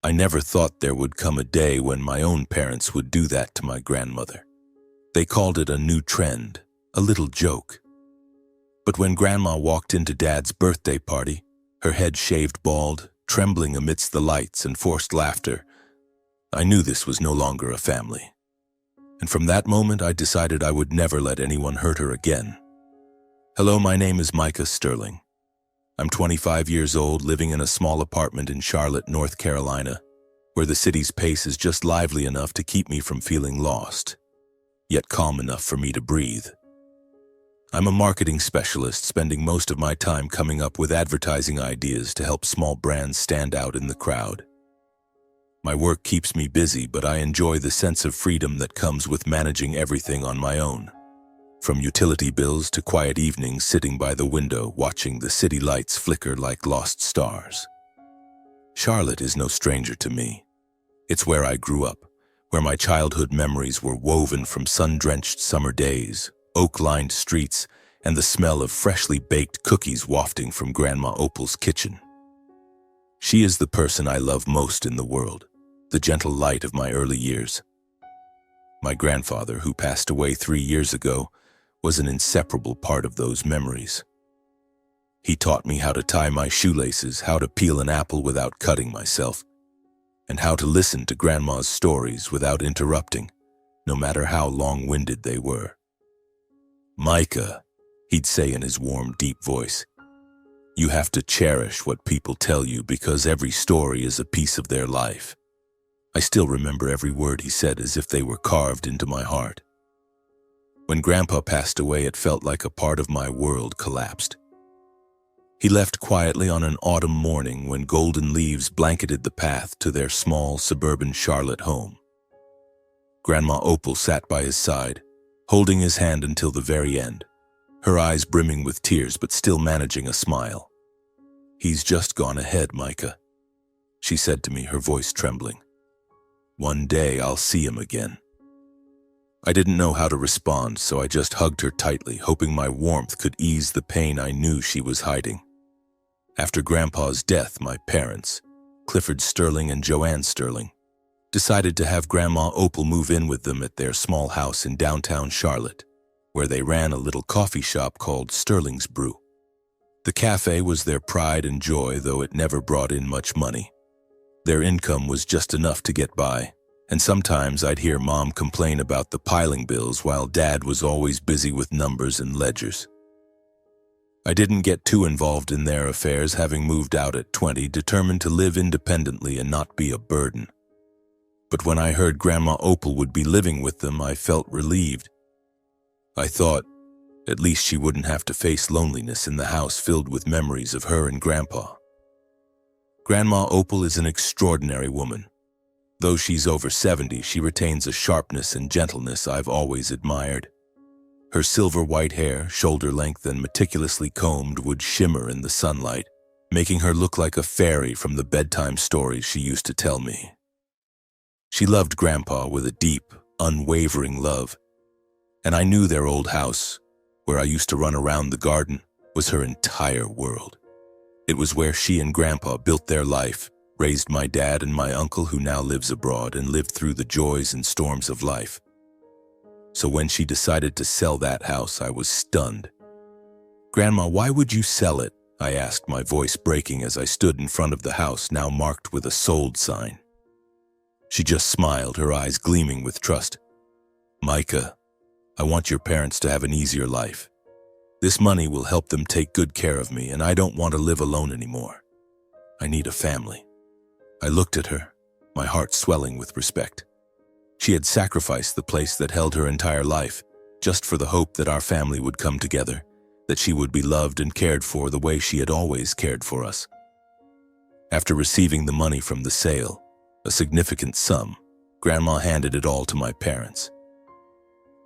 I never thought there would come a day when my own parents would do that to my grandmother. They called it a new trend, a little joke. But when Grandma walked into Dad's birthday party, her head shaved bald, trembling amidst the lights and forced laughter, I knew this was no longer a family. And from that moment, I decided I would never let anyone hurt her again. Hello, my name is Micah Sterling. I'm 25 years old, living in a small apartment in Charlotte, North Carolina, where the city's pace is just lively enough to keep me from feeling lost, yet calm enough for me to breathe. I'm a marketing specialist, spending most of my time coming up with advertising ideas to help small brands stand out in the crowd. My work keeps me busy, but I enjoy the sense of freedom that comes with managing everything on my own. From utility bills to quiet evenings sitting by the window watching the city lights flicker like lost stars. Charlotte is no stranger to me. It's where I grew up, where my childhood memories were woven from sun-drenched summer days, oak-lined streets, and the smell of freshly baked cookies wafting from Grandma Opal's kitchen. She is the person I love most in the world, the gentle light of my early years. My grandfather, who passed away 3 years ago, was an inseparable part of those memories. He taught me how to tie my shoelaces, how to peel an apple without cutting myself, and how to listen to Grandma's stories without interrupting, no matter how long-winded they were. "Micah," he'd say in his warm, deep voice, "you have to cherish what people tell you because every story is a piece of their life." I still remember every word he said as if they were carved into my heart. When Grandpa passed away, it felt like a part of my world collapsed. He left quietly on an autumn morning when golden leaves blanketed the path to their small suburban Charlotte home. Grandma Opal sat by his side, holding his hand until the very end, her eyes brimming with tears but still managing a smile. "He's just gone ahead, Micah," she said to me, her voice trembling. "One day I'll see him again." I didn't know how to respond, so I just hugged her tightly, hoping my warmth could ease the pain I knew she was hiding. After Grandpa's death, my parents, Clifford Sterling and Joanne Sterling, decided to have Grandma Opal move in with them at their small house in downtown Charlotte, where they ran a little coffee shop called Sterling's Brew. The cafe was their pride and joy, though it never brought in much money. Their income was just enough to get by, and sometimes I'd hear Mom complain about the piling bills while Dad was always busy with numbers and ledgers. I didn't get too involved in their affairs, having moved out at 20, determined to live independently and not be a burden. But when I heard Grandma Opal would be living with them, I felt relieved. I thought, at least she wouldn't have to face loneliness in the house filled with memories of her and Grandpa. Grandma Opal is an extraordinary woman. Though she's over 70, she retains a sharpness and gentleness I've always admired. Her silver-white hair, shoulder-length and meticulously combed, would shimmer in the sunlight, making her look like a fairy from the bedtime stories she used to tell me. She loved Grandpa with a deep, unwavering love, and I knew their old house, where I used to run around the garden, was her entire world. It was where she and Grandpa built their life, raised my dad and my uncle, who now lives abroad, and lived through the joys and storms of life. So when she decided to sell that house, I was stunned. "Grandma, why would you sell it?" I asked, my voice breaking as I stood in front of the house, now marked with a sold sign. She just smiled, her eyes gleaming with trust. "Micah, I want your parents to have an easier life. This money will help them take good care of me, and I don't want to live alone anymore. I need a family." I looked at her, my heart swelling with respect. She had sacrificed the place that held her entire life, just for the hope that our family would come together, that she would be loved and cared for the way she had always cared for us. After receiving the money from the sale, a significant sum, Grandma handed it all to my parents.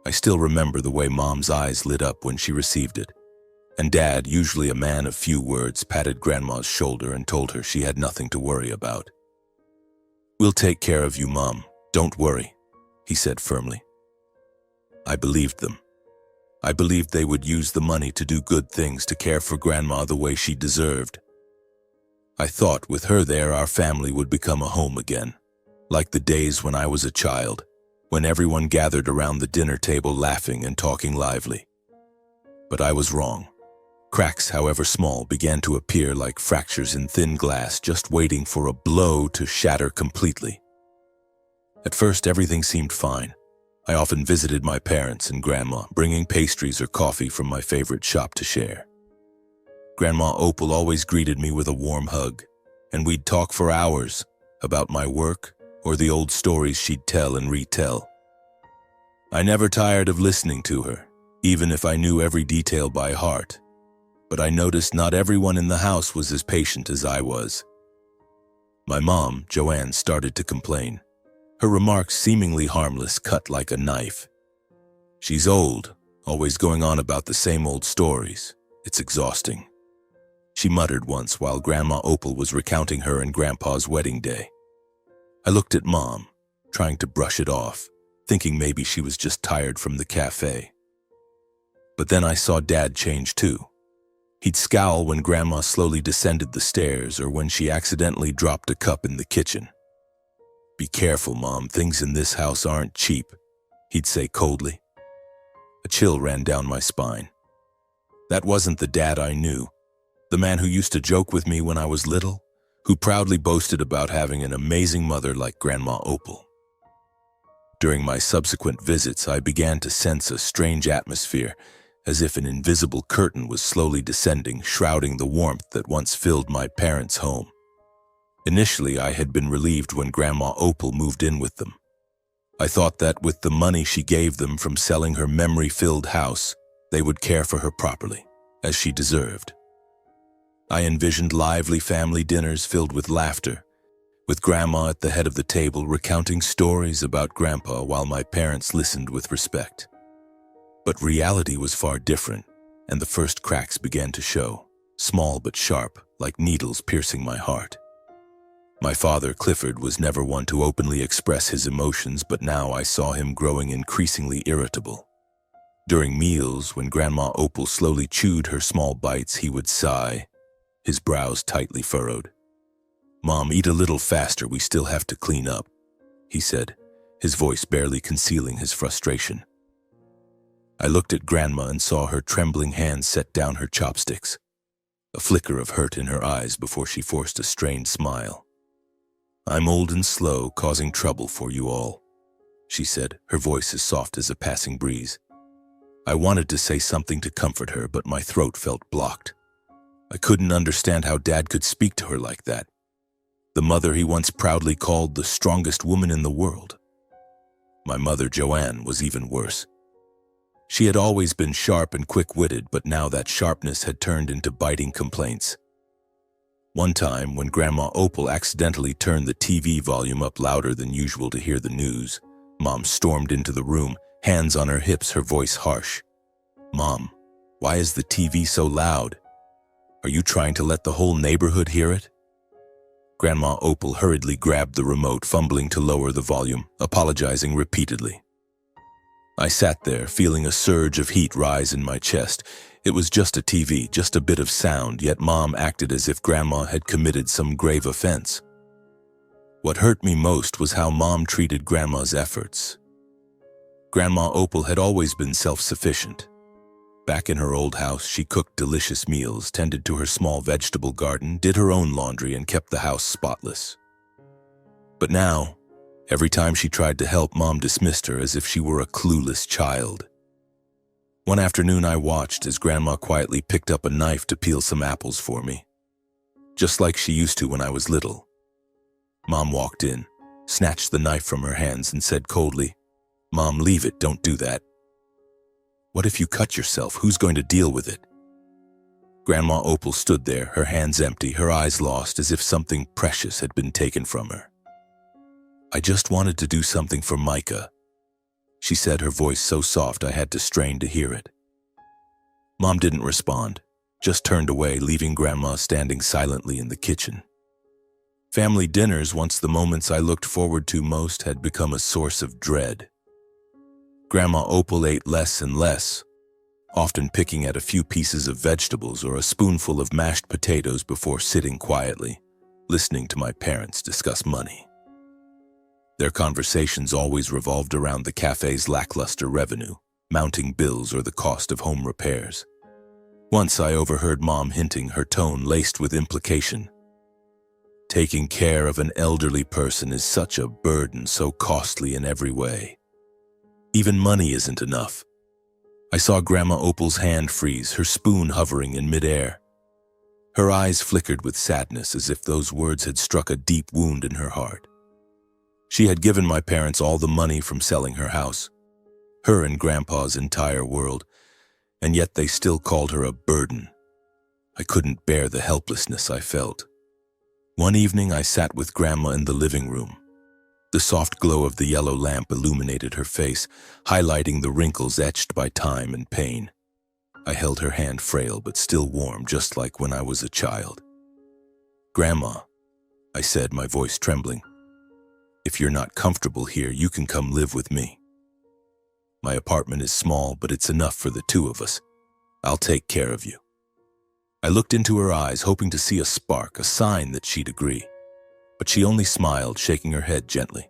I still remember the way Mom's eyes lit up when she received it, and Dad, usually a man of few words, patted Grandma's shoulder and told her she had nothing to worry about. "We'll take care of you, Mom. Don't worry," he said firmly. I believed them. I believed they would use the money to do good things, to care for Grandma the way she deserved. I thought with her there our family would become a home again, like the days when I was a child, when everyone gathered around the dinner table laughing and talking lively. But I was wrong. Cracks, however small, began to appear like fractures in thin glass, just waiting for a blow to shatter completely. At first, everything seemed fine. I often visited my parents and Grandma, bringing pastries or coffee from my favorite shop to share. Grandma Opal always greeted me with a warm hug, and we'd talk for hours about my work or the old stories she'd tell and retell. I never tired of listening to her, even if I knew every detail by heart. But I noticed not everyone in the house was as patient as I was. My mom, Joanne, started to complain. Her remarks, seemingly harmless, cut like a knife. "She's old, always going on about the same old stories. It's exhausting," she muttered once while Grandma Opal was recounting her and Grandpa's wedding day. I looked at Mom, trying to brush it off, thinking maybe she was just tired from the cafe. But then I saw Dad change too. He'd scowl when Grandma slowly descended the stairs or when she accidentally dropped a cup in the kitchen. "Be careful, Mom, things in this house aren't cheap," he'd say coldly. A chill ran down my spine. That wasn't the Dad I knew, the man who used to joke with me when I was little, who proudly boasted about having an amazing mother like Grandma Opal. During my subsequent visits, I began to sense a strange atmosphere, as if an invisible curtain was slowly descending, shrouding the warmth that once filled my parents' home. Initially, I had been relieved when Grandma Opal moved in with them. I thought that with the money she gave them from selling her memory-filled house, they would care for her properly, as she deserved. I envisioned lively family dinners filled with laughter, with Grandma at the head of the table recounting stories about Grandpa while my parents listened with respect. But reality was far different, and the first cracks began to show, small but sharp, like needles piercing my heart. My father, Clifford, was never one to openly express his emotions, but now I saw him growing increasingly irritable. During meals, when Grandma Opal slowly chewed her small bites, he would sigh, his brows tightly furrowed. "Mom, eat a little faster, we still have to clean up," he said, his voice barely concealing his frustration. I looked at Grandma and saw her trembling hands set down her chopsticks, a flicker of hurt in her eyes before she forced a strained smile. "I'm old and slow, causing trouble for you all," she said, her voice as soft as a passing breeze. I wanted to say something to comfort her, but my throat felt blocked. I couldn't understand how Dad could speak to her like that, the mother he once proudly called the strongest woman in the world. My mother, Joanne, was even worse. She had always been sharp and quick-witted, but now that sharpness had turned into biting complaints. One time, when Grandma Opal accidentally turned the TV volume up louder than usual to hear the news, Mom stormed into the room, hands on her hips, her voice harsh. "Mom, why is the TV so loud? Are you trying to let the whole neighborhood hear it?" Grandma Opal hurriedly grabbed the remote, fumbling to lower the volume, apologizing repeatedly. I sat there, feeling a surge of heat rise in my chest. It was just a TV, just a bit of sound, yet Mom acted as if Grandma had committed some grave offense. What hurt me most was how Mom treated Grandma's efforts. Grandma Opal had always been self-sufficient. Back in her old house, she cooked delicious meals, tended to her small vegetable garden, did her own laundry, and kept the house spotless. But now, every time she tried to help, Mom dismissed her as if she were a clueless child. One afternoon, I watched as Grandma quietly picked up a knife to peel some apples for me, just like she used to when I was little. Mom walked in, snatched the knife from her hands, and said coldly, "Mom, leave it, don't do that. What if you cut yourself? Who's going to deal with it?" Grandma Opal stood there, her hands empty, her eyes lost, as if something precious had been taken from her. "I just wanted to do something for Micah," she said, her voice so soft I had to strain to hear it. Mom didn't respond, just turned away, leaving Grandma standing silently in the kitchen. Family dinners, once the moments I looked forward to most, had become a source of dread. Grandma Opal ate less and less, often picking at a few pieces of vegetables or a spoonful of mashed potatoes before sitting quietly, listening to my parents discuss money. Their conversations always revolved around the cafe's lackluster revenue, mounting bills, or the cost of home repairs. Once I overheard Mom hinting, her tone laced with implication. Taking care of an elderly person is such a burden, so costly in every way. Even money isn't enough. I saw Grandma Opal's hand freeze, her spoon hovering in midair. Her eyes flickered with sadness, as if those words had struck a deep wound in her heart. She had given my parents all the money from selling her house, her and Grandpa's entire world, and yet they still called her a burden. I couldn't bear the helplessness I felt. One evening I sat with Grandma in the living room. The soft glow of the yellow lamp illuminated her face, highlighting the wrinkles etched by time and pain. I held her hand, frail but still warm, just like when I was a child. "Grandma," I said, my voice trembling, "if you're not comfortable here, you can come live with me. My apartment is small, but it's enough for the two of us. I'll take care of you." I looked into her eyes, hoping to see a spark, a sign that she'd agree. But she only smiled, shaking her head gently.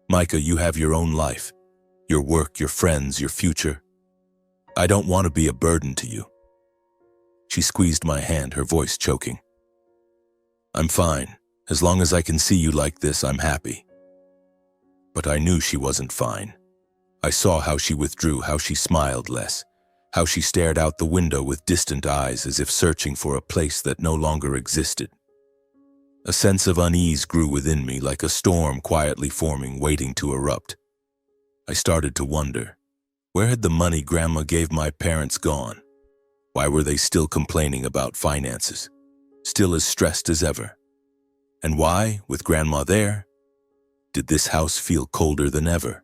"Micah, you have your own life, your work, your friends, your future. I don't want to be a burden to you." She squeezed my hand, her voice choking. "I'm fine. As long as I can see you like this, I'm happy." But I knew she wasn't fine. I saw how she withdrew, how she smiled less, how she stared out the window with distant eyes, as if searching for a place that no longer existed. A sense of unease grew within me, like a storm quietly forming, waiting to erupt. I started to wonder, where had the money Grandma gave my parents gone? Why were they still complaining about finances, still as stressed as ever? And why, with Grandma there, did this house feel colder than ever?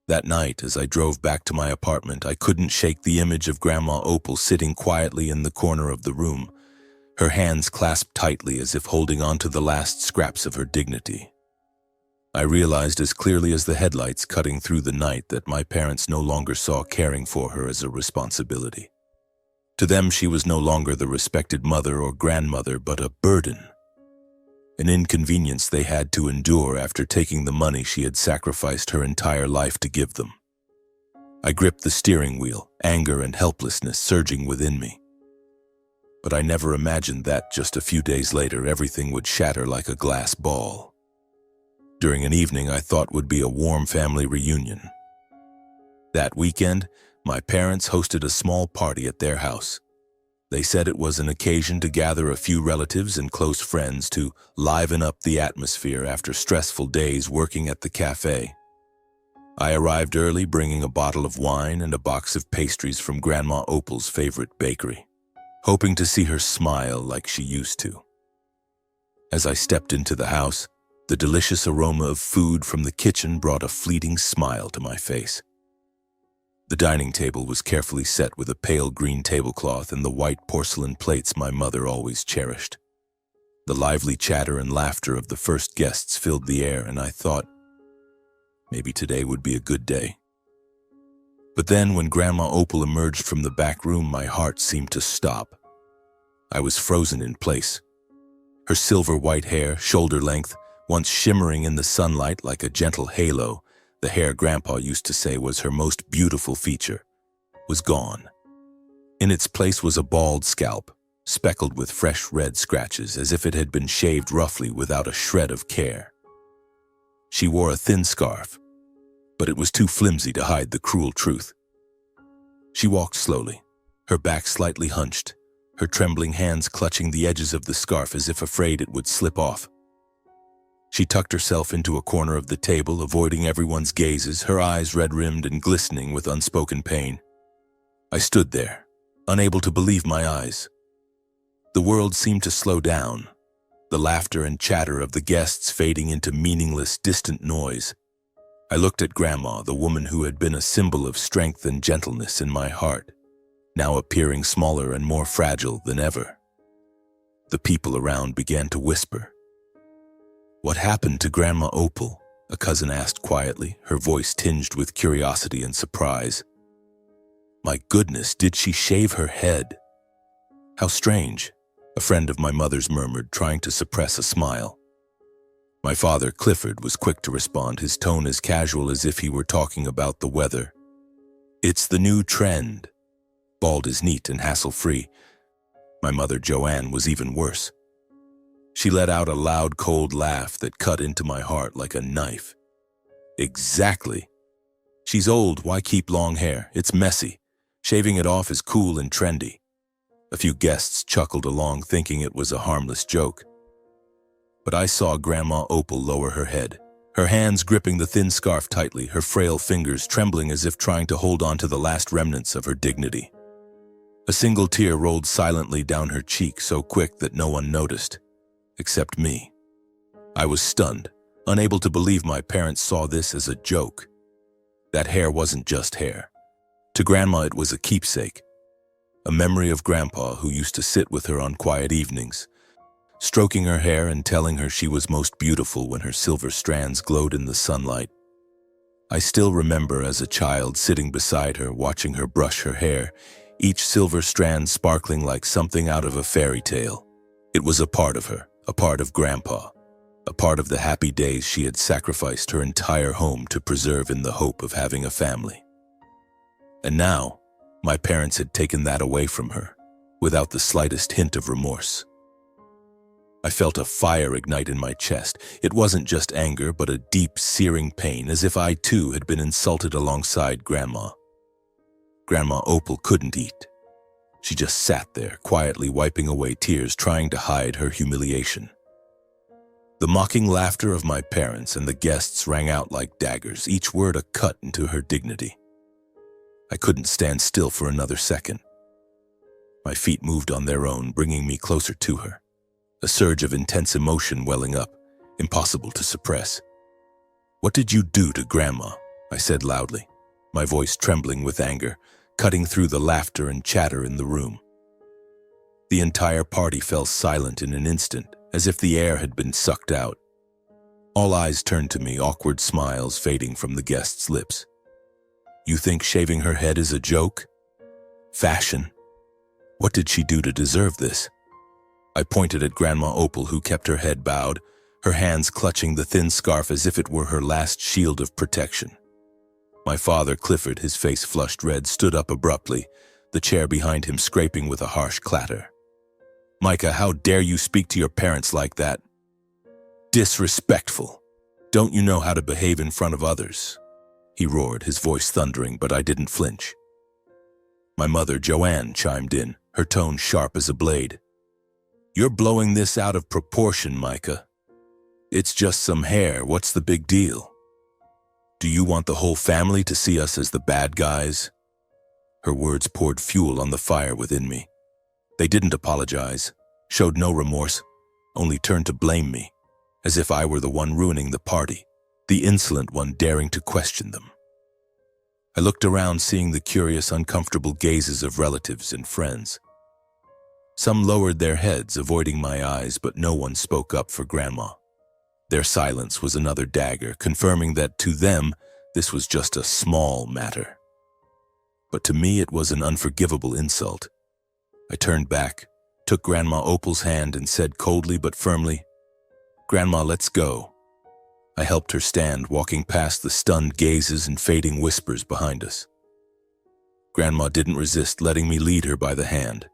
That night, as I drove back to my apartment, I couldn't shake the image of Grandma Opal sitting quietly in the corner of the room, her hands clasped tightly as if holding on to the last scraps of her dignity. I realized as clearly as the headlights cutting through the night that my parents no longer saw caring for her as a responsibility. To them, she was no longer the respected mother or grandmother, but a burden, an inconvenience they had to endure after taking the money she had sacrificed her entire life to give them. I gripped the steering wheel, anger and helplessness surging within me. But I never imagined that just a few days later everything would shatter like a glass ball. During an evening I thought would be a warm family reunion. That weekend, my parents hosted a small party at their house. They said it was an occasion to gather a few relatives and close friends to liven up the atmosphere after stressful days working at the cafe. I arrived early, bringing a bottle of wine and a box of pastries from Grandma Opal's favorite bakery, hoping to see her smile like she used to. As I stepped into the house, the delicious aroma of food from the kitchen brought a fleeting smile to my face. The dining table was carefully set with a pale green tablecloth and the white porcelain plates my mother always cherished. The lively chatter and laughter of the first guests filled the air, and I thought, maybe today would be a good day. But then, when Grandma Opal emerged from the back room, my heart seemed to stop. I was frozen in place. Her silver white hair, shoulder length, once shimmering in the sunlight like a gentle halo, the hair Grandpa used to say was her most beautiful feature, was gone. In its place was a bald scalp, speckled with fresh red scratches, as if it had been shaved roughly without a shred of care. She wore a thin scarf, but it was too flimsy to hide the cruel truth. She walked slowly, her back slightly hunched, her trembling hands clutching the edges of the scarf as if afraid it would slip off. She tucked herself into a corner of the table, avoiding everyone's gazes, her eyes red-rimmed and glistening with unspoken pain. I stood there, unable to believe my eyes. The world seemed to slow down, the laughter and chatter of the guests fading into meaningless, distant noise. I looked at Grandma, the woman who had been a symbol of strength and gentleness in my heart, now appearing smaller and more fragile than ever. The people around began to whisper. "What happened to Grandma Opal?" a cousin asked quietly, her voice tinged with curiosity and surprise. My goodness, did she shave her head? How strange, a friend of my mother's murmured, trying to suppress a smile. My father, Clifford, was quick to respond, his tone as casual as if he were talking about the weather. It's the new trend. Bald is neat and hassle-free. My mother, Joanne, was even worse. She let out a loud, cold laugh that cut into my heart like a knife. Exactly. She's old, why keep long hair? It's messy. Shaving it off is cool and trendy. A few guests chuckled along, thinking it was a harmless joke. But I saw Grandma Opal lower her head, her hands gripping the thin scarf tightly, her frail fingers trembling as if trying to hold on to the last remnants of her dignity. A single tear rolled silently down her cheek, so quick that no one noticed, except me. I was stunned, unable to believe my parents saw this as a joke. That hair wasn't just hair. To Grandma, it was a keepsake, a memory of Grandpa who used to sit with her on quiet evenings, stroking her hair and telling her she was most beautiful when her silver strands glowed in the sunlight. I still remember as a child sitting beside her, watching her brush her hair, each silver strand sparkling like something out of a fairy tale. It was a part of her, a part of Grandpa, a part of the happy days she had sacrificed her entire home to preserve in the hope of having a family. And now, my parents had taken that away from her, without the slightest hint of remorse. I felt a fire ignite in my chest. It wasn't just anger, but a deep, searing pain, as if I too had been insulted alongside Grandma. Grandma Opal couldn't eat. She just sat there, quietly wiping away tears, trying to hide her humiliation. The mocking laughter of my parents and the guests rang out like daggers, each word a cut into her dignity. I couldn't stand still for another second. My feet moved on their own, bringing me closer to her. A surge of intense emotion welling up, impossible to suppress. "What did you do to Grandma?" I said loudly, my voice trembling with anger, cutting through the laughter and chatter in the room. The entire party fell silent in an instant, as if the air had been sucked out. All eyes turned to me, awkward smiles fading from the guests' lips. "You think shaving her head is a joke? Fashion? What did she do to deserve this?" I pointed at Grandma Opal, who kept her head bowed, her hands clutching the thin scarf as if it were her last shield of protection. My father, Clifford, his face flushed red, stood up abruptly, the chair behind him scraping with a harsh clatter. "Micah, how dare you speak to your parents like that? Disrespectful. Don't you know how to behave in front of others?" He roared, his voice thundering, but I didn't flinch. My mother, Joanne, chimed in, her tone sharp as a blade. "You're blowing this out of proportion, Micah. It's just some hair. What's the big deal? Do you want the whole family to see us as the bad guys?" Her words poured fuel on the fire within me. They didn't apologize, showed no remorse, only turned to blame me, as if I were the one ruining the party, the insolent one daring to question them. I looked around, seeing the curious, uncomfortable gazes of relatives and friends. Some lowered their heads, avoiding my eyes, but no one spoke up for Grandma. Their silence was another dagger, confirming that to them, this was just a small matter. But to me, it was an unforgivable insult. I turned back, took Grandma Opal's hand, and said coldly but firmly, "Grandma, let's go." I helped her stand, walking past the stunned gazes and fading whispers behind us. Grandma didn't resist, letting me lead her by the hand.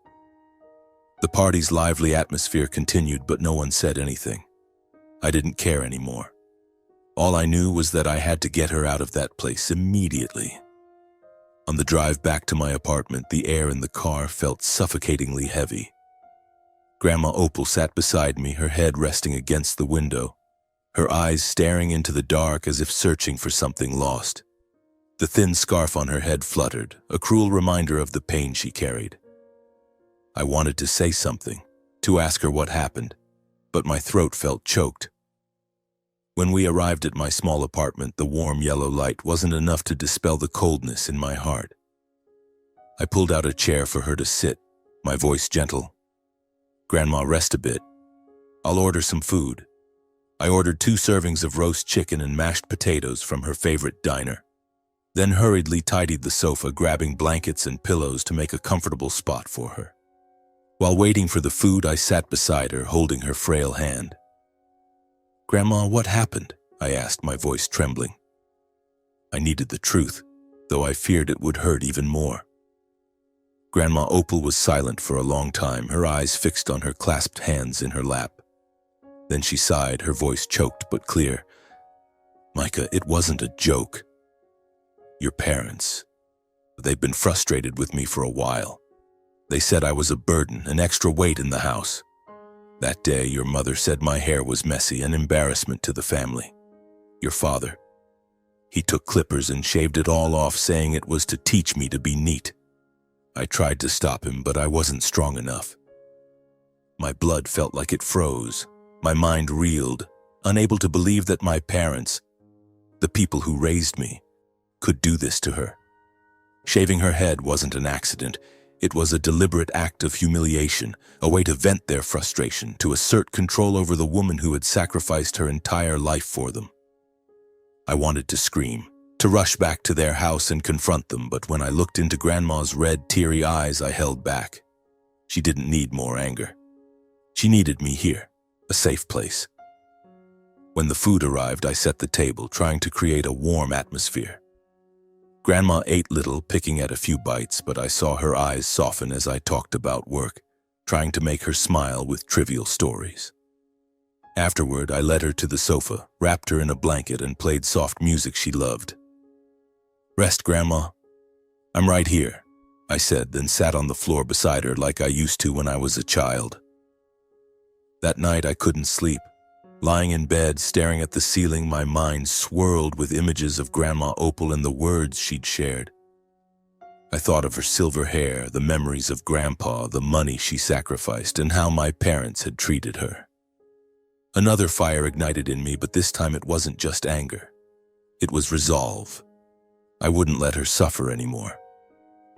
The party's lively atmosphere continued, but no one said anything. I didn't care anymore. All I knew was that I had to get her out of that place immediately. On the drive back to my apartment, the air in the car felt suffocatingly heavy. Grandma Opal sat beside me, her head resting against the window, her eyes staring into the dark as if searching for something lost. The thin scarf on her head fluttered, a cruel reminder of the pain she carried. I wanted to say something, to ask her what happened, but my throat felt choked. When we arrived at my small apartment, the warm yellow light wasn't enough to dispel the coldness in my heart. I pulled out a chair for her to sit, my voice gentle. "Grandma, rest a bit. I'll order some food." I ordered 2 servings of roast chicken and mashed potatoes from her favorite diner. then hurriedly tidied the sofa, grabbing blankets and pillows to make a comfortable spot for her. While waiting for the food, I sat beside her, holding her frail hand. "Grandma, what happened?" I asked, my voice trembling. I needed the truth, though I feared it would hurt even more. Grandma Opal was silent for a long time, her eyes fixed on her clasped hands in her lap. Then she sighed, her voice choked but clear. "Micah, it wasn't a joke. Your parents, they've been frustrated with me for a while. They said I was a burden, an extra weight in the house. That day, your mother said my hair was messy, an embarrassment to the family. Your father, he took clippers and shaved it all off, saying it was to teach me to be neat. I tried to stop him, but I wasn't strong enough. My blood felt like it froze. My mind reeled, unable to believe that my parents, the people who raised me, could do this to her. Shaving her head wasn't an accident. It was a deliberate act of humiliation, a way to vent their frustration, to assert control over the woman who had sacrificed her entire life for them. I wanted to scream, to rush back to their house and confront them, but when I looked into Grandma's red, teary eyes, I held back. She didn't need more anger. She needed me here, a safe place. When the food arrived, I set the table, trying to create a warm atmosphere. Grandma ate little, picking at a few bites, but I saw her eyes soften as I talked about work, trying to make her smile with trivial stories. Afterward, I led her to the sofa, wrapped her in a blanket, and played soft music she loved. "Rest, Grandma. I'm right here," I said, then sat on the floor beside her like I used to when I was a child. That night, I couldn't sleep. Lying in bed, staring at the ceiling, my mind swirled with images of Grandma Opal and the words she'd shared. I thought of her silver hair, the memories of Grandpa, the money she sacrificed, and how my parents had treated her. Another fire ignited in me, but this time it wasn't just anger. It was resolve. I wouldn't let her suffer anymore.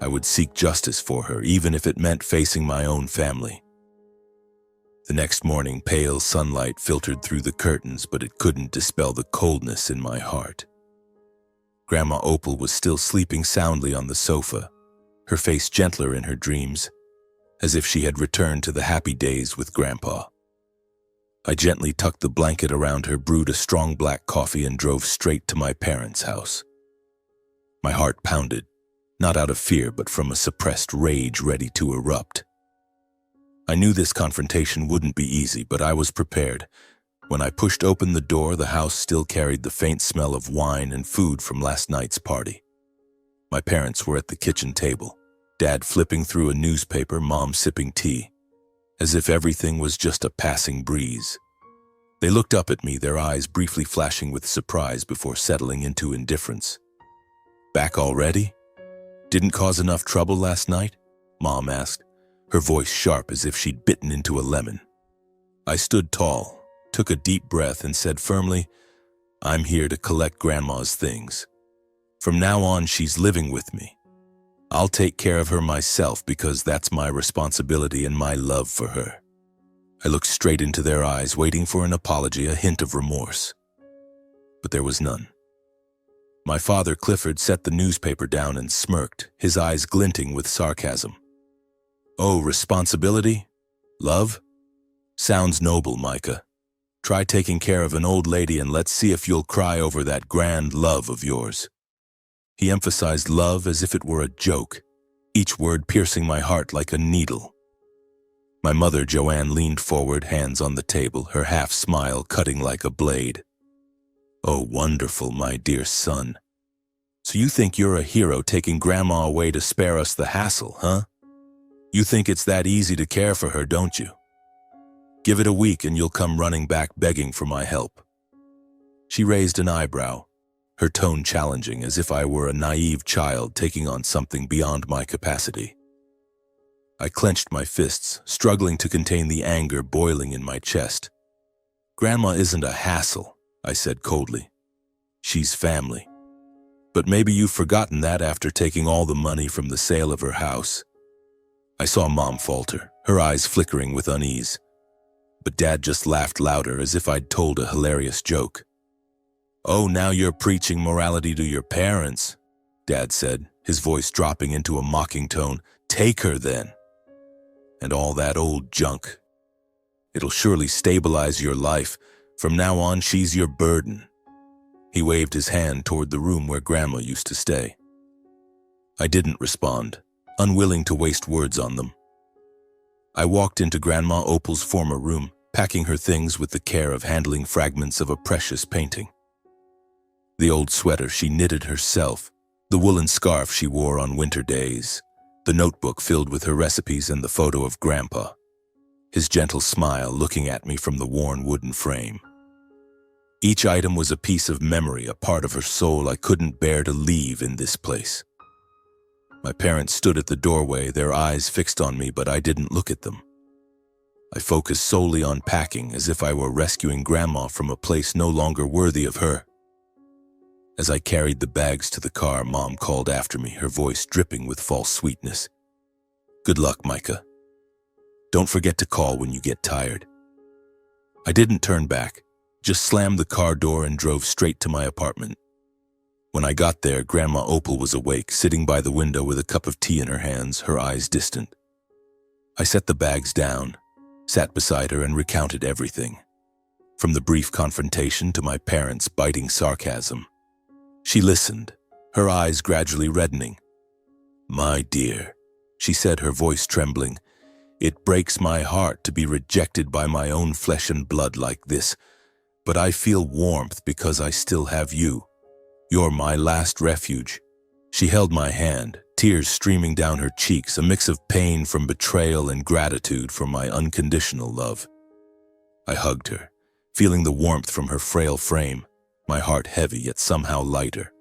I would seek justice for her, even if it meant facing my own family. The next morning, pale sunlight filtered through the curtains, but it couldn't dispel the coldness in my heart. Grandma Opal was still sleeping soundly on the sofa, her face gentler in her dreams, as if she had returned to the happy days with Grandpa. I gently tucked the blanket around her, brewed a strong black coffee, and drove straight to my parents' house. My heart pounded, not out of fear, but from a suppressed rage ready to erupt. I knew this confrontation wouldn't be easy, but I was prepared. When I pushed open the door, the house still carried the faint smell of wine and food from last night's party. My parents were at the kitchen table, Dad flipping through a newspaper, Mom sipping tea, as if everything was just a passing breeze. They looked up at me, their eyes briefly flashing with surprise before settling into indifference. "Back already? Didn't cause enough trouble last night?" Mom asked, her voice sharp as if she'd bitten into a lemon. I stood tall, took a deep breath, and said firmly, "I'm here to collect Grandma's things. From now on, she's living with me. I'll take care of her myself because that's my responsibility and my love for her." I looked straight into their eyes, waiting for an apology, a hint of remorse. But there was none. My father, Clifford, set the newspaper down and smirked, his eyes glinting with sarcasm. "Oh, responsibility? Love? Sounds noble, Micah. Try taking care of an old lady and let's see if you'll cry over that grand love of yours." He emphasized love as if it were a joke, each word piercing my heart like a needle. My mother, Joanne, leaned forward, hands on the table, her half-smile cutting like a blade. "Oh, wonderful, my dear son. So you think you're a hero taking Grandma away to spare us the hassle, huh? You think it's that easy to care for her, don't you? Give it a week and you'll come running back begging for my help." She raised an eyebrow, her tone challenging, as if I were a naive child taking on something beyond my capacity. I clenched my fists, struggling to contain the anger boiling in my chest. "Grandma isn't a hassle," I said coldly. "She's family. But maybe you've forgotten that after taking all the money from the sale of her house." I saw Mom falter, her eyes flickering with unease. But Dad just laughed louder, as if I'd told a hilarious joke. "Oh, now you're preaching morality to your parents. Dad said, his voice dropping into a mocking tone. Take her then. And all that old junk. It'll surely stabilize your life. From now on, she's your burden. He waved his hand toward the room where Grandma used to stay. I didn't respond, unwilling to waste words on them. I walked into Grandma Opal's former room, packing her things with the care of handling fragments of a precious painting. The old sweater she knitted herself, the woolen scarf she wore on winter days, the notebook filled with her recipes and the photo of Grandpa, his gentle smile looking at me from the worn wooden frame. Each item was a piece of memory, a part of her soul I couldn't bear to leave in this place. My parents stood at the doorway, their eyes fixed on me, but I didn't look at them. I focused solely on packing, as if I were rescuing Grandma from a place no longer worthy of her. As I carried the bags to the car, Mom called after me, her voice dripping with false sweetness. Good luck, Micah. Don't forget to call when you get tired. I didn't turn back, just slammed the car door and drove straight to my apartment. When I got there, Grandma Opal was awake, sitting by the window with a cup of tea in her hands, her eyes distant. I set the bags down, sat beside her and recounted everything, from the brief confrontation to my parents' biting sarcasm. She listened, her eyes gradually reddening. My dear, she said, her voice trembling, it breaks my heart to be rejected by my own flesh and blood like this, but I feel warmth because I still have you. You're my last refuge. She held my hand, tears streaming down her cheeks, a mix of pain from betrayal and gratitude for my unconditional love. I hugged her, feeling the warmth from her frail frame, my heart heavy yet somehow lighter.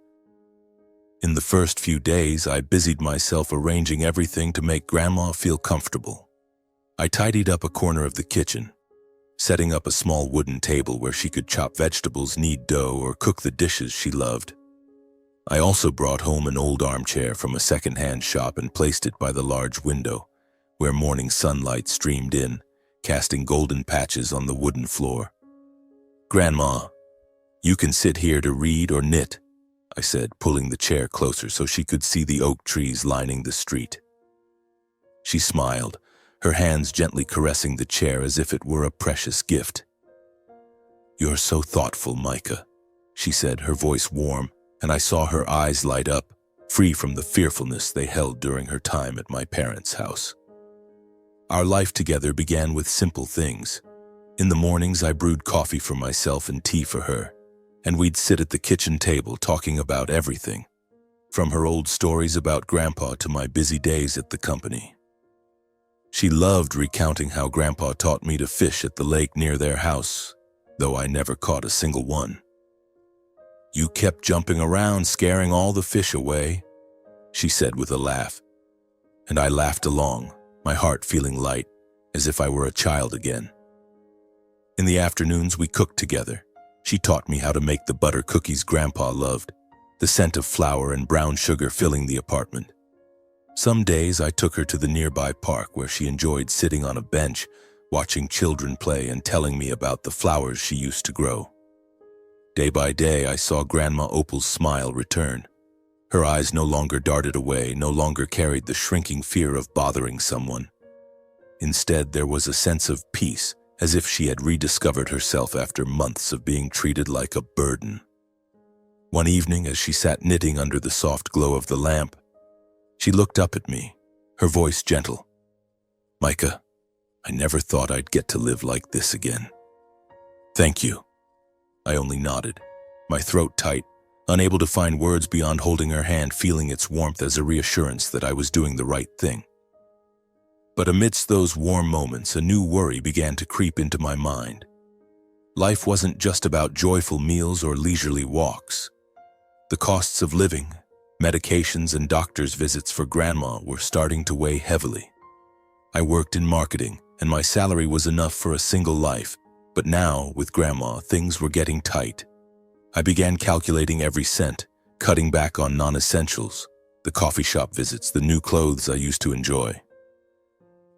In the first few days, I busied myself arranging everything to make Grandma feel comfortable. I tidied up a corner of the kitchen, setting up a small wooden table where she could chop vegetables, knead dough, or cook the dishes she loved. I also brought home an old armchair from a second-hand shop and placed it by the large window, where morning sunlight streamed in, casting golden patches on the wooden floor. Grandma, you can sit here to read or knit, I said, pulling the chair closer so she could see the oak trees lining the street. She smiled, her hands gently caressing the chair as if it were a precious gift. You're so thoughtful, Micah, she said, her voice warm, and I saw her eyes light up, free from the fearfulness they held during her time at my parents' house. Our life together began with simple things. In the mornings, I brewed coffee for myself and tea for her, and we'd sit at the kitchen table talking about everything, from her old stories about Grandpa to my busy days at the company. She loved recounting how Grandpa taught me to fish at the lake near their house, though I never caught a single one. You kept jumping around, scaring all the fish away, she said with a laugh. And I laughed along, my heart feeling light, as if I were a child again. In the afternoons, we cooked together. She taught me how to make the butter cookies Grandpa loved, the scent of flour and brown sugar filling the apartment. Some days I took her to the nearby park where she enjoyed sitting on a bench, watching children play and telling me about the flowers she used to grow. Day by day, I saw Grandma Opal's smile return. Her eyes no longer darted away, no longer carried the shrinking fear of bothering someone. Instead, there was a sense of peace, as if she had rediscovered herself after months of being treated like a burden. One evening, as she sat knitting under the soft glow of the lamp, she looked up at me, her voice gentle. Micah, I never thought I'd get to live like this again. Thank you. I only nodded, my throat tight, unable to find words beyond holding her hand, feeling its warmth as a reassurance that I was doing the right thing. But amidst those warm moments, a new worry began to creep into my mind. Life wasn't just about joyful meals or leisurely walks. The costs of living, medications, and doctor's visits for Grandma were starting to weigh heavily. I worked in marketing, and my salary was enough for a single life. But now, with Grandma, things were getting tight. I began calculating every cent, cutting back on non-essentials, the coffee shop visits, the new clothes I used to enjoy.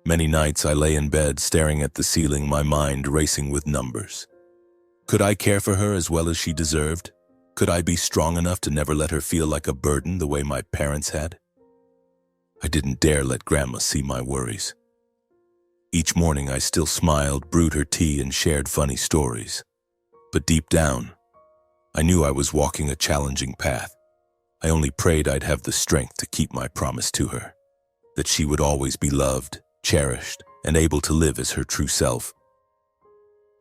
Many nights I lay in bed, staring at the ceiling, my mind racing with numbers. Could I care for her as well as she deserved? Could I be strong enough to never let her feel like a burden the way my parents had? I didn't dare let Grandma see my worries. Each morning I still smiled, brewed her tea, and shared funny stories. But deep down, I knew I was walking a challenging path. I only prayed I'd have the strength to keep my promise to her, that she would always be loved, cherished, and able to live as her true self.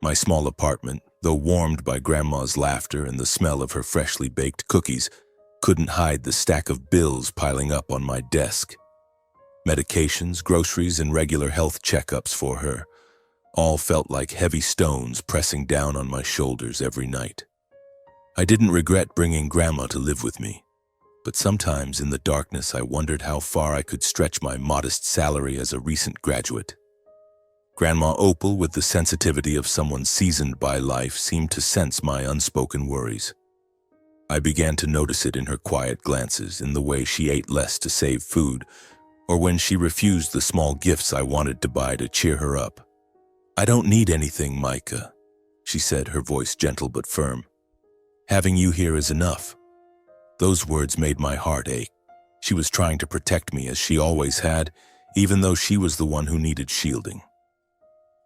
My small apartment, though warmed by Grandma's laughter and the smell of her freshly baked cookies, couldn't hide the stack of bills piling up on my desk. Medications, groceries, and regular health checkups for her all felt like heavy stones pressing down on my shoulders every night. I didn't regret bringing Grandma to live with me, but sometimes in the darkness I wondered how far I could stretch my modest salary as a recent graduate. Grandma Opal, with the sensitivity of someone seasoned by life, seemed to sense my unspoken worries. I began to notice it in her quiet glances, in the way she ate less to save food, or when she refused the small gifts I wanted to buy to cheer her up. "I don't need anything, Micah," she said, her voice gentle but firm. "Having you here is enough." Those words made my heart ache. She was trying to protect me, as she always had, even though she was the one who needed shielding.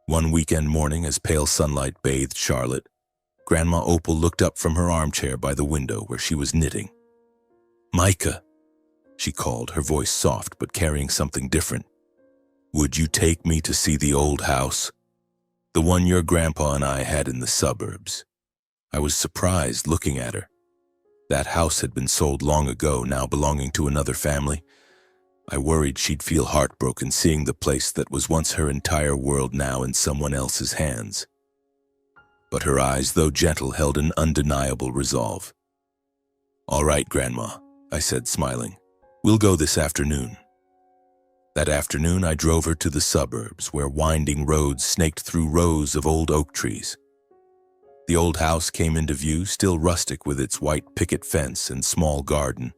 One weekend morning, as pale sunlight bathed Charlotte, Grandma Opal looked up from her armchair by the window where she was knitting. "Micah," she called, her voice soft but carrying something different. "Would you take me to see the old house? The one your grandpa and I had in the suburbs." I was surprised looking at her. That house had been sold long ago, now belonging to another family. I worried she'd feel heartbroken seeing the place that was once her entire world now in someone else's hands. But her eyes, though gentle, held an undeniable resolve. "All right, Grandma," I said, smiling. "We'll go this afternoon." That afternoon I drove her to the suburbs, where winding roads snaked through rows of old oak trees. The old house came into view, still rustic with its white picket fence and small garden,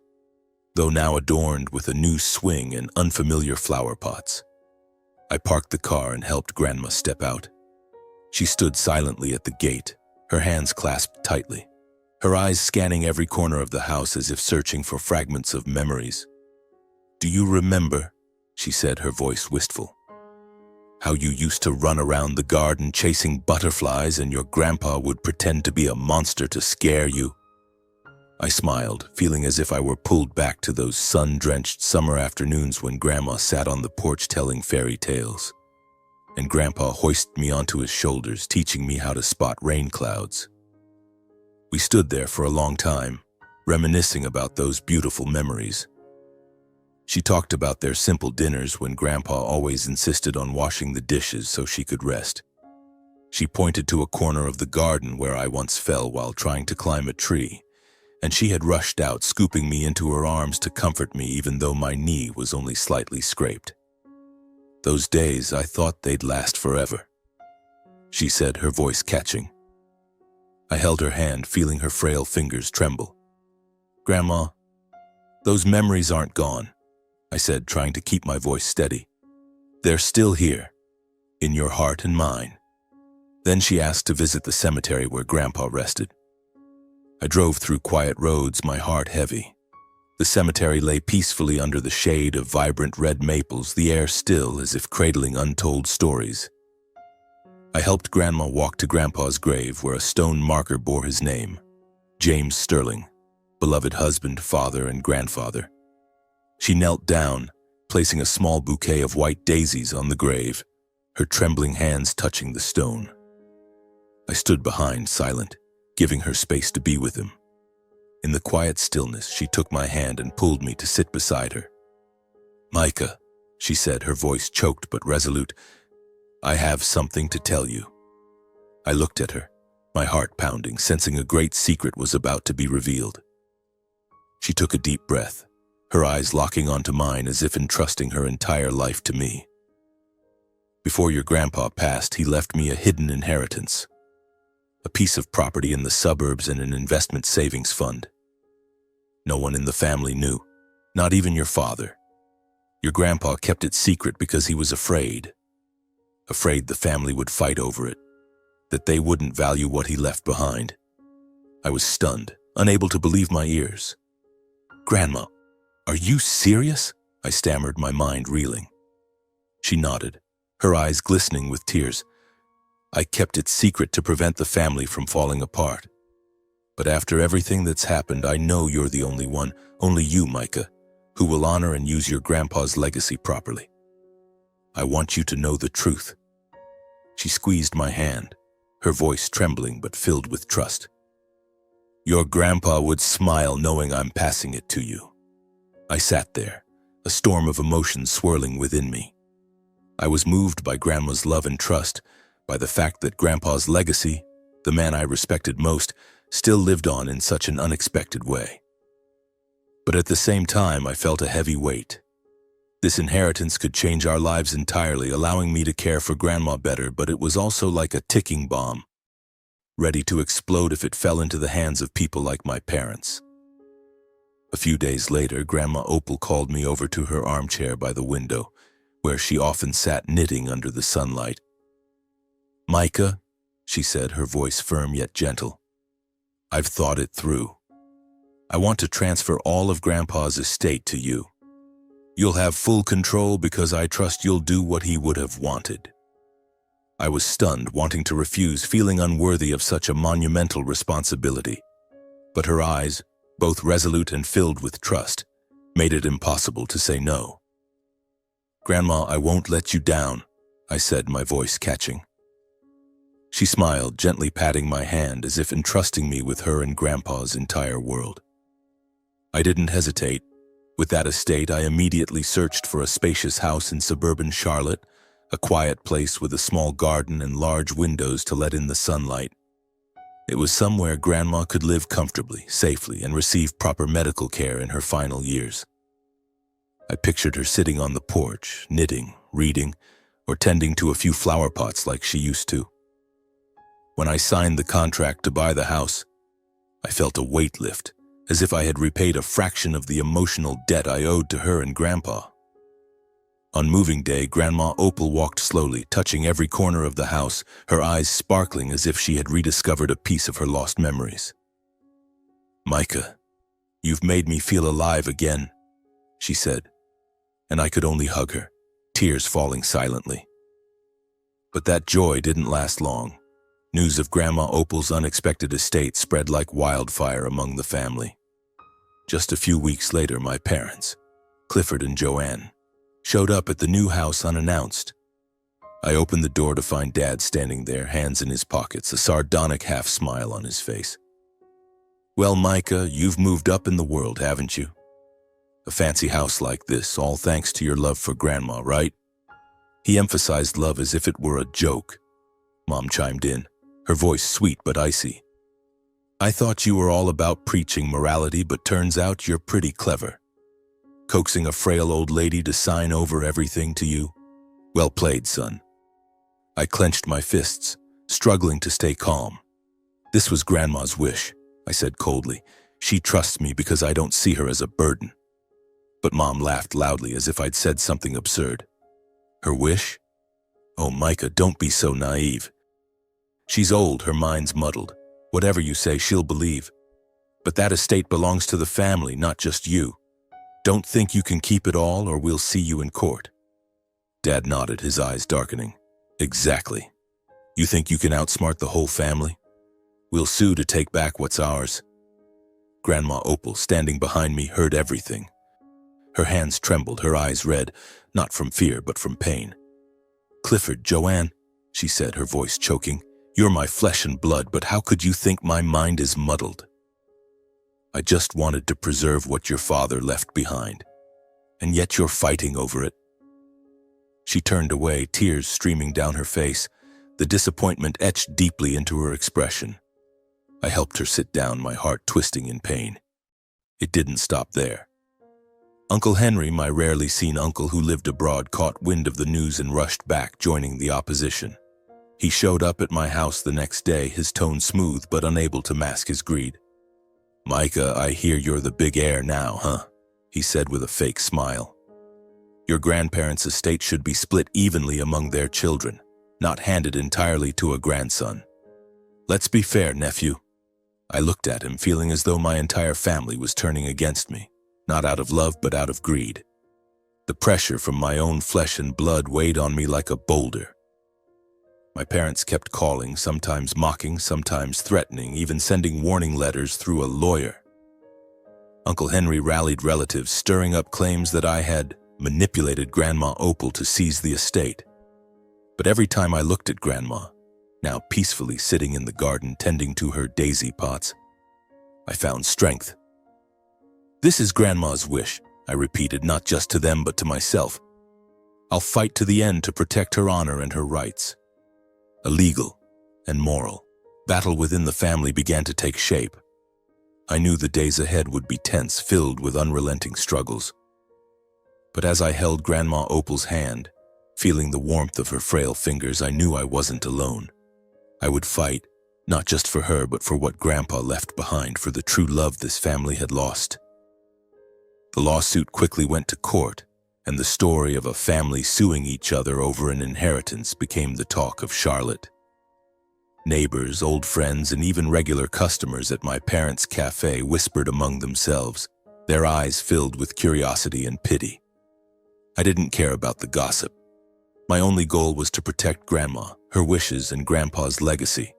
though now adorned with a new swing and unfamiliar flower pots. I parked the car and helped Grandma step out. She stood silently at the gate, her hands clasped tightly, her eyes scanning every corner of the house as if searching for fragments of memories. "Do you remember," she said, her voice wistful, "how you used to run around the garden chasing butterflies and your grandpa would pretend to be a monster to scare you?" I smiled, feeling as if I were pulled back to those sun-drenched summer afternoons when Grandma sat on the porch telling fairy tales, and Grandpa hoisted me onto his shoulders, teaching me how to spot rain clouds. We stood there for a long time, reminiscing about those beautiful memories. She talked about their simple dinners when Grandpa always insisted on washing the dishes so she could rest. She pointed to a corner of the garden where I once fell while trying to climb a tree, and she had rushed out, scooping me into her arms to comfort me even though my knee was only slightly scraped. "Those days, I thought they'd last forever," she said, her voice catching. I held her hand, feeling her frail fingers tremble. "Grandma, those memories aren't gone," I said, trying to keep my voice steady. "They're still here, in your heart and mine." Then she asked to visit the cemetery where Grandpa rested. I drove through quiet roads, my heart heavy. The cemetery lay peacefully under the shade of vibrant red maples, the air still as if cradling untold stories. I helped Grandma walk to Grandpa's grave, where a stone marker bore his name, James Sterling, beloved husband, father, and grandfather. She knelt down, placing a small bouquet of white daisies on the grave, her trembling hands touching the stone. I stood behind, silent, giving her space to be with him. In the quiet stillness, she took my hand and pulled me to sit beside her. "Micah," she said, her voice choked but resolute, "I have something to tell you." I looked at her, my heart pounding, sensing a great secret was about to be revealed. She took a deep breath, her eyes locking onto mine as if entrusting her entire life to me. "Before your grandpa passed, he left me a hidden inheritance. A piece of property in the suburbs and an investment savings fund. No one in the family knew, not even your father. Your grandpa kept it secret because he was afraid the family would fight over it, that they wouldn't value what he left behind." I was stunned, unable to believe my ears. "Grandma, are you serious?" I stammered, my mind reeling. She nodded, her eyes glistening with tears. "I kept it secret to prevent the family from falling apart. But after everything that's happened, I know you're the only one, only you, Micah, who will honor and use your grandpa's legacy properly. I want you to know the truth." She squeezed my hand, her voice trembling but filled with trust. "Your grandpa would smile knowing I'm passing it to you." I sat there, a storm of emotions swirling within me. I was moved by Grandma's love and trust, by the fact that Grandpa's legacy, the man I respected most, still lived on in such an unexpected way. But at the same time, I felt a heavy weight. This inheritance could change our lives entirely, allowing me to care for Grandma better, but it was also like a ticking bomb, ready to explode if it fell into the hands of people like my parents. A few days later, Grandma Opal called me over to her armchair by the window, where she often sat knitting under the sunlight. "Micah," she said, her voice firm yet gentle, "I've thought it through. I want to transfer all of Grandpa's estate to you. You'll have full control because I trust you'll do what he would have wanted." I was stunned, wanting to refuse, feeling unworthy of such a monumental responsibility. But her eyes, both resolute and filled with trust, made it impossible to say no. "Grandma, I won't let you down," I said, my voice catching. She smiled, gently patting my hand as if entrusting me with her and Grandpa's entire world. I didn't hesitate. With that estate, I immediately searched for a spacious house in suburban Charlotte, a quiet place with a small garden and large windows to let in the sunlight. It was somewhere Grandma could live comfortably, safely, and receive proper medical care in her final years. I pictured her sitting on the porch, knitting, reading, or tending to a few flower pots like she used to. When I signed the contract to buy the house, I felt a weight lift, as if I had repaid a fraction of the emotional debt I owed to her and Grandpa. On moving day, Grandma Opal walked slowly, touching every corner of the house, her eyes sparkling as if she had rediscovered a piece of her lost memories. "Micah, you've made me feel alive again," she said, and I could only hug her, tears falling silently. But that joy didn't last long. News of Grandma Opal's unexpected estate spread like wildfire among the family. Just a few weeks later, my parents, Clifford and Joanne, showed up at the new house unannounced. I opened the door to find Dad standing there, hands in his pockets, a sardonic half-smile on his face. "Well, Micah, you've moved up in the world, haven't you? A fancy house like this, all thanks to your love for Grandma, right?" He emphasized love as if it were a joke. Mom chimed in, her voice sweet but icy. "I thought you were all about preaching morality, but turns out you're pretty clever. Coaxing a frail old lady to sign over everything to you. Well played, son." I clenched my fists, struggling to stay calm. "This was Grandma's wish," I said coldly. "She trusts me because I don't see her as a burden." But Mom laughed loudly as if I'd said something absurd. "Her wish? Oh, Micah, don't be so naive. She's old, her mind's muddled. Whatever you say, she'll believe. But that estate belongs to the family, not just you. Don't think you can keep it all or we'll see you in court." Dad nodded, his eyes darkening. "Exactly. You think you can outsmart the whole family? We'll sue to take back what's ours." Grandma Opal, standing behind me, heard everything. Her hands trembled, her eyes red, not from fear but from pain. "Clifford, Joanne," she said, her voice choking, "you're my flesh and blood, but how could you think my mind is muddled? I just wanted to preserve what your father left behind, and yet you're fighting over it." She turned away, tears streaming down her face, the disappointment etched deeply into her expression. I helped her sit down, my heart twisting in pain. It didn't stop there. Uncle Henry, my rarely seen uncle who lived abroad, caught wind of the news and rushed back, joining the opposition. He showed up at my house the next day, his tone smooth but unable to mask his greed. "Micah, I hear you're the big heir now, huh?" he said with a fake smile. "Your grandparents' estate should be split evenly among their children, not handed entirely to a grandson. Let's be fair, nephew. I looked at him, feeling as though my entire family was turning against me, not out of love but out of greed. The pressure from my own flesh and blood weighed on me like a boulder. My parents kept calling, sometimes mocking, sometimes threatening, even sending warning letters through a lawyer. Uncle Henry rallied relatives, stirring up claims that I had manipulated Grandma Opal to seize the estate. But every time I looked at Grandma, now peacefully sitting in the garden tending to her daisy pots, I found strength. "This is Grandma's wish," I repeated, not just to them but to myself. "I'll fight to the end to protect her honor and her rights." A legal and moral battle within the family began to take shape. I knew the days ahead would be tense, filled with unrelenting struggles. But as I held Grandma Opal's hand, feeling the warmth of her frail fingers, I knew I wasn't alone. I would fight, not just for her, but for what Grandpa left behind, for the true love this family had lost. The lawsuit quickly went to court, and the story of a family suing each other over an inheritance became the talk of Charlotte. Neighbors, old friends, and even regular customers at my parents' cafe whispered among themselves, their eyes filled with curiosity and pity. I didn't care about the gossip. My only goal was to protect Grandma, her wishes, and Grandpa's legacy.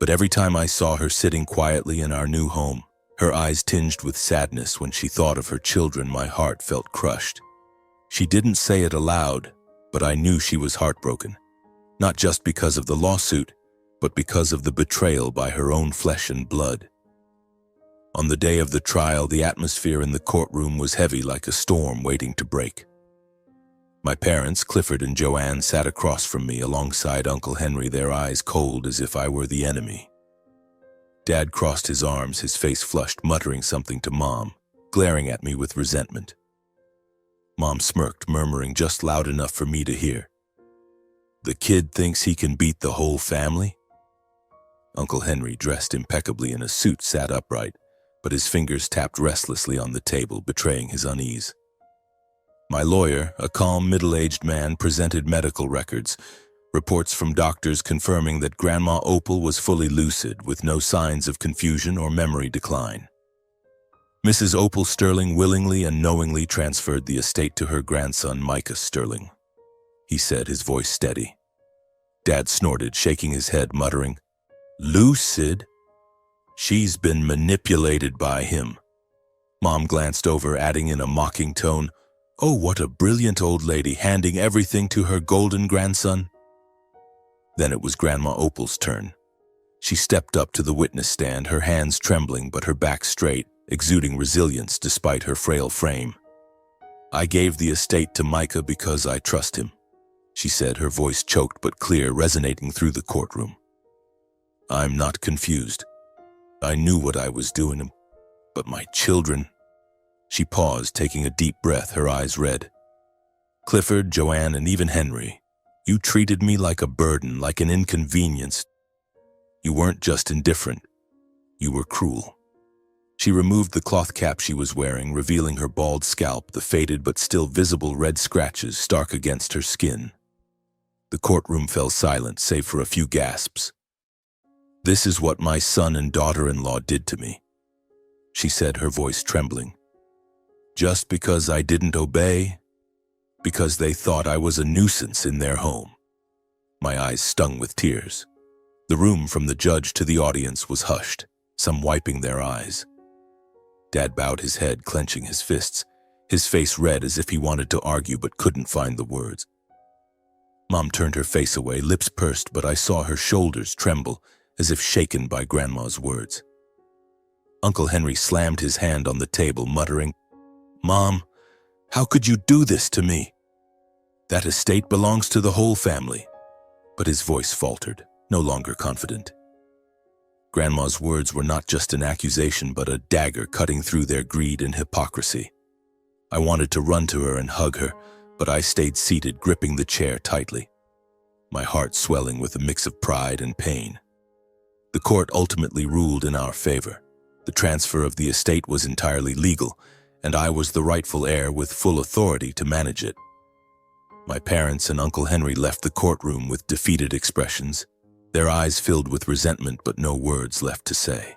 But every time I saw her sitting quietly in our new home, her eyes tinged with sadness when she thought of her children, my heart felt crushed. She didn't say it aloud, but I knew she was heartbroken, not just because of the lawsuit, but because of the betrayal by her own flesh and blood. On the day of the trial, the atmosphere in the courtroom was heavy like a storm waiting to break. My parents, Clifford and Joanne, sat across from me alongside Uncle Henry, their eyes cold as if I were the enemy. Dad crossed his arms, his face flushed, muttering something to Mom, glaring at me with resentment. Mom smirked, murmuring just loud enough for me to hear, "The kid thinks he can beat the whole family?" Uncle Henry, dressed impeccably in a suit, sat upright, but his fingers tapped restlessly on the table, betraying his unease. My lawyer, a calm, middle-aged man, presented medical records, reports from doctors confirming that Grandma Opal was fully lucid, with no signs of confusion or memory decline. Mrs. Opal Sterling willingly and knowingly transferred the estate to her grandson, Micah Sterling. He said, his voice steady. Dad snorted, shaking his head, muttering, "Lucid? She's been manipulated by him." Mom glanced over, adding in a mocking tone, "Oh, what a brilliant old lady, handing everything to her golden grandson." Then it was Grandma Opal's turn. She stepped up to the witness stand, her hands trembling but her back straight, exuding resilience despite her frail frame. "I gave the estate to Micah because I trust him," she said, her voice choked but clear, resonating through the courtroom. "I'm not confused. I knew what I was doing, but my children..." She paused, taking a deep breath, her eyes red. "Clifford, Joanne, and even Henry, you treated me like a burden, like an inconvenience. You weren't just indifferent. You were cruel." She removed the cloth cap she was wearing, revealing her bald scalp, the faded but still visible red scratches stark against her skin. The courtroom fell silent, save for a few gasps. "This is what my son and daughter-in-law did to me," she said, her voice trembling. "Just because I didn't obey, because they thought I was a nuisance in their home." My eyes stung with tears. The room, from the judge to the audience, was hushed, some wiping their eyes. Dad bowed his head, clenching his fists, his face red as if he wanted to argue but couldn't find the words. Mom turned her face away, lips pursed, but I saw her shoulders tremble, as if shaken by Grandma's words. Uncle Henry slammed his hand on the table, muttering, "Mom, how could you do this to me? That estate belongs to the whole family." But his voice faltered, no longer confident. Grandma's words were not just an accusation, but a dagger cutting through their greed and hypocrisy. I wanted to run to her and hug her, but I stayed seated, gripping the chair tightly, my heart swelling with a mix of pride and pain. The court ultimately ruled in our favor. The transfer of the estate was entirely legal, and I was the rightful heir with full authority to manage it. My parents and Uncle Henry left the courtroom with defeated expressions, their eyes filled with resentment but no words left to say.